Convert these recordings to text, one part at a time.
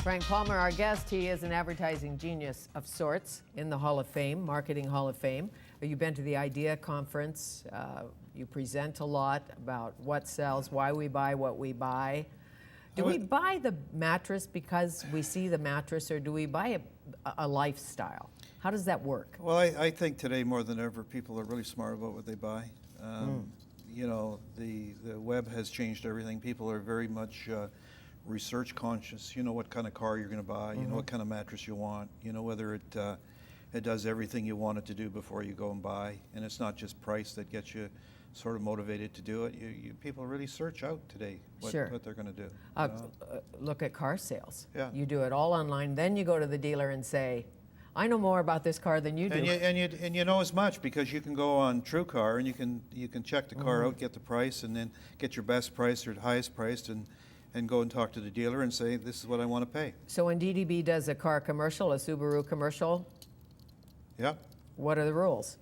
Frank Palmer, our guest, he is an advertising genius of sorts in the Hall of Fame, Marketing Hall of Fame. You've been to the IDEA conference. You present a lot about what sells, why we buy what we buy. Do we buy the mattress because we see the mattress, or do we buy a lifestyle? How does that work? Well, I think today more than ever, people are really smart about what they buy. You know, the web has changed everything. People are very much research conscious. You know what kind of car you're going to buy. You know what kind of mattress you want. You know whether it does everything you want it to do before you go and buy. And it's not just price that gets you sort of motivated to do it. People really search out today what they're going to do. Look at car sales. Yeah. You do it all online. Then you go to the dealer and say, I know more about this car than you do. And you know as much because you can go on TrueCar and you can check the car out, get the price, and then get your best price or highest price, and go and talk to the dealer and say, this is what I want to pay. So when DDB does a car commercial, a Subaru commercial, what are the rules?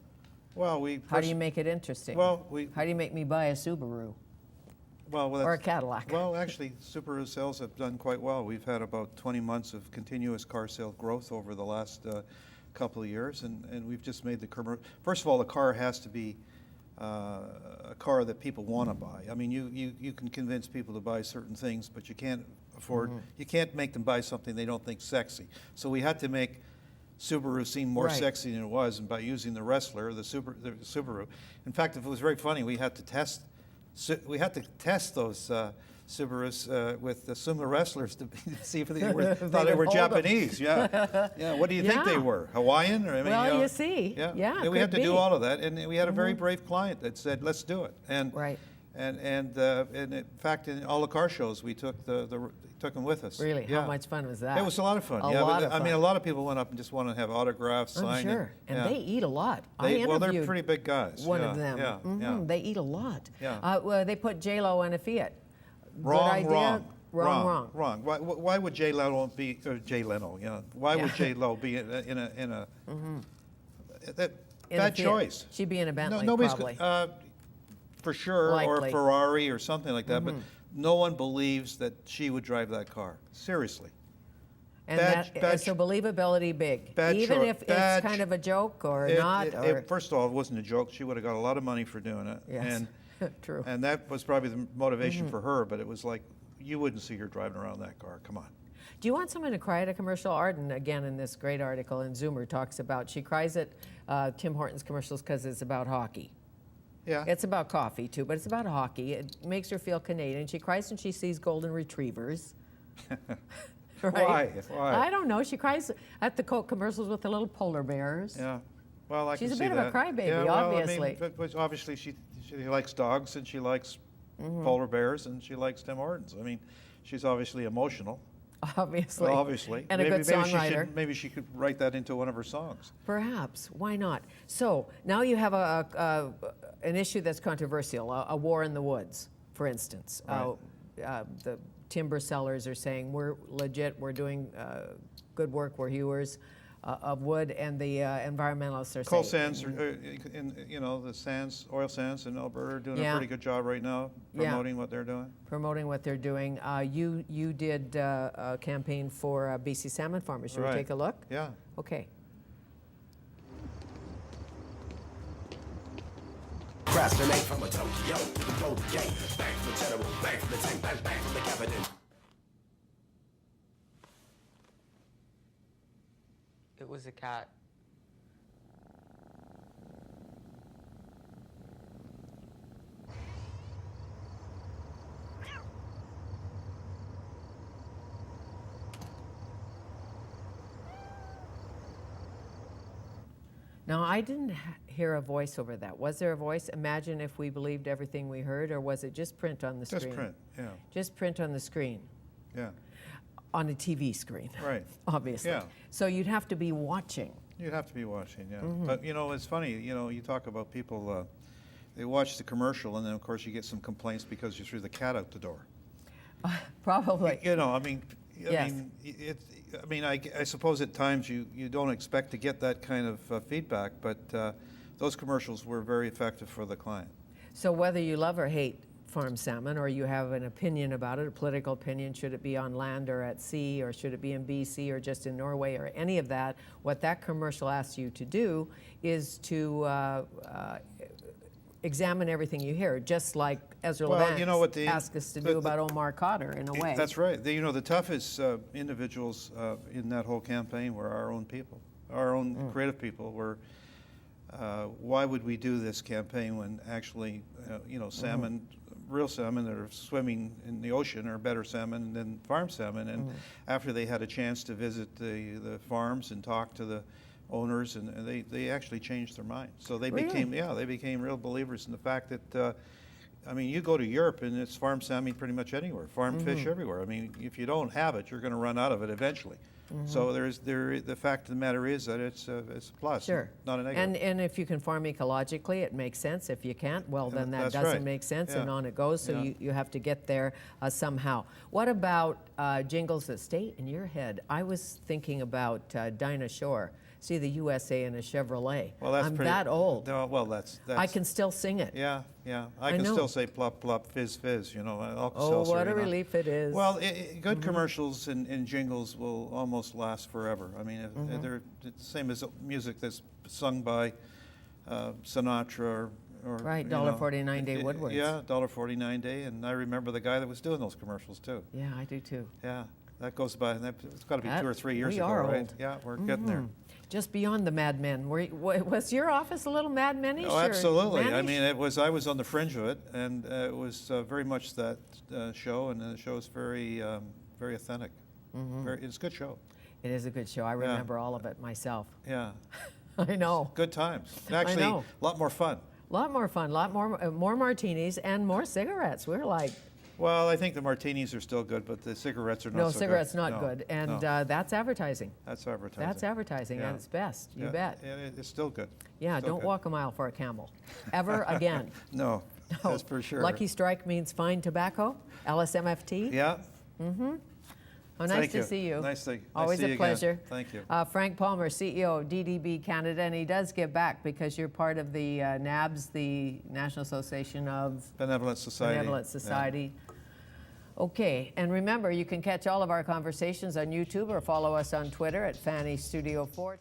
Well, how do you make it interesting? Well, how do you make me buy a Subaru? Or a Cadillac? Well, actually, Subaru sales have done quite well. We've had about 20 months of continuous car sale growth over the last couple of years, and we've just made the commercial. First of all, the car has to be a car that people want to buy. I mean, you can convince people to buy certain things, but you can't afford, you can't make them buy something they don't think sexy. So we had to make Subaru seem more sexy than it was, and by using the Wrestler, the Subaru. In fact, it was very funny. We had to test those Subarus with the sumo wrestlers to see if they thought they were Japanese. Yeah. What do you think they were? Hawaiian? Or, I mean, you see. Yeah. We had to do all of that, and we had a very brave client that said, "Let's do it." And in fact, in all the car shows, we took them with us. Really? Yeah. How much fun was that? It was a lot of fun. I mean, a lot of people went up and just wanted to have autographs signed. I'm sure. And they eat a lot. Well, they're pretty big guys. One of them. Yeah. They eat a lot. Yeah. Well, they put J-Lo in a Fiat. Wrong. Why would Jay Leno be Jay Leno? You know, why would J Lo be in a bad choice? She'd be in a Bentley, nobody's probably. For sure, Likely. or a Ferrari or something like that. But no one believes that she would drive that car. Seriously. And so believability big, even if it's kind of a joke or not. First of all, it wasn't a joke. She would have got a lot of money for doing it. Yes. True. And that was probably the motivation for her, but it was like, you wouldn't see her driving around that car. Come on. Do you want someone to cry at a commercial? Arden, again, in this great article in Zoomer, talks about she cries at Tim Hortons commercials because it's about hockey. Yeah. It's about coffee, too, but it's about hockey. It makes her feel Canadian. She cries when she sees golden retrievers. Right? Why? I don't know. She cries at the Coke commercials with the little polar bears. Yeah. Well, I She's can a see bit that. of a crybaby, yeah, well, obviously. I mean, but obviously she likes dogs and she likes polar bears and she likes Tim Hortons. I mean, she's obviously emotional. Obviously. Well, obviously. And a good songwriter. Maybe she could write that into one of her songs. Perhaps. Why not? So now you have an issue that's controversial, a war in the woods, for instance. Right. The timber sellers are saying, we're legit, we're doing good work, we're hewers of wood, and the environmentalists are Coal saying... sands, the oil sands in Alberta are doing a pretty good job right now promoting what they're doing. Promoting what they're doing. You did a campaign for BC salmon farmers. Should we take a look? Yeah. Okay. Procrastinate from a Tokyo to the Golden Gate. Bang from the general, bang from the tank, bang, bang from the cabinet. It was a cat. Now, I didn't hear a voice over that. Was there a voice? Imagine if we believed everything we heard, or was it just print on the screen? Just print, yeah. Just print on the screen. Yeah. On a TV screen. Right. Obviously. Yeah. So you'd have to be watching. You'd have to be watching, yeah. But, you know, it's funny, you know, you talk about people, they watch the commercial, and then, of course, you get some complaints because you threw the cat out the door. Probably. You know, I mean, Yes. I suppose at times you don't expect to get that kind of feedback, but those commercials were very effective for the client. So whether you love or hate farm salmon, or you have an opinion about it, a political opinion, should it be on land or at sea, or should it be in BC or just in Norway, or any of that, what that commercial asks you to do is to examine everything you hear, just like Ezra Well, you know what Levant asked us to do about Omar Cotter, in a way. That's right. The toughest individuals in that whole campaign were our own people, our own creative people. Why would we do this campaign when actually, salmon, real salmon that are swimming in the ocean are better salmon than farm salmon? And after they had a chance to visit the farms and talk to the owners, and they actually changed their mind. So they became real believers in the fact that, you go to Europe and it's farm salmon pretty much anywhere, farm fish everywhere. I mean, if you don't have it, you're going to run out of it eventually. So the fact of the matter is that it's a plus, Sure. not a negative. And if you can farm ecologically, it makes sense. If you can't, well, then that That's doesn't right. make sense, Yeah. and on it goes. So Yeah. you have to get there somehow. What about jingles that stay in your head? I was thinking about Dinah Shore. See the USA in a Chevrolet. Well, that's I'm pretty, that old. No, well, that's I can still sing it. Yeah. I I can know. still say plop plop fizz fizz. Oh, Alka-Seltzer, what a relief it is. Well, good commercials and jingles will almost last forever. I mean, they're the same as music that's sung by Sinatra or Right, you know, $1.49 Day Woodwards. Yeah, $1.49 Day, and I remember the guy that was doing those commercials too. Yeah, I do too. Yeah, that goes by. It's got to be 2 or 3 years we ago, are right? old. Yeah, we're getting there. Just beyond the Mad Men. Was your office a little Mad Men-ish? Oh, or absolutely. I mannish? mean, I was on the fringe of it, and it was very much that show, and the show is very authentic. It's a good show. It is a good show. I remember all of it myself. Yeah, I know. good times. Actually, know. a lot more fun. A lot more fun, a lot more martinis and more cigarettes. We're like, Well, I think the martinis are still good, but the cigarettes are not so good. no, cigarettes not No, good. And no. That's advertising. That's advertising. That's advertising Yeah. at its best. You Yeah, bet. yeah, it's still good. Yeah, Still don't good. walk a mile for a camel. Ever again. No, that's for sure. Lucky Strike means fine tobacco. LSMFT. Yeah. Oh, nice Thank to you. see you. Nice to Always see you a again. pleasure. Thank you. Frank Palmer, CEO of DDB Canada, and he does give back because you're part of the NABS, the National Association of Benevolent Society. Benevolent Yeah. Society. Okay, and remember, you can catch all of our conversations on YouTube or follow us on Twitter at Fanny Studio 4.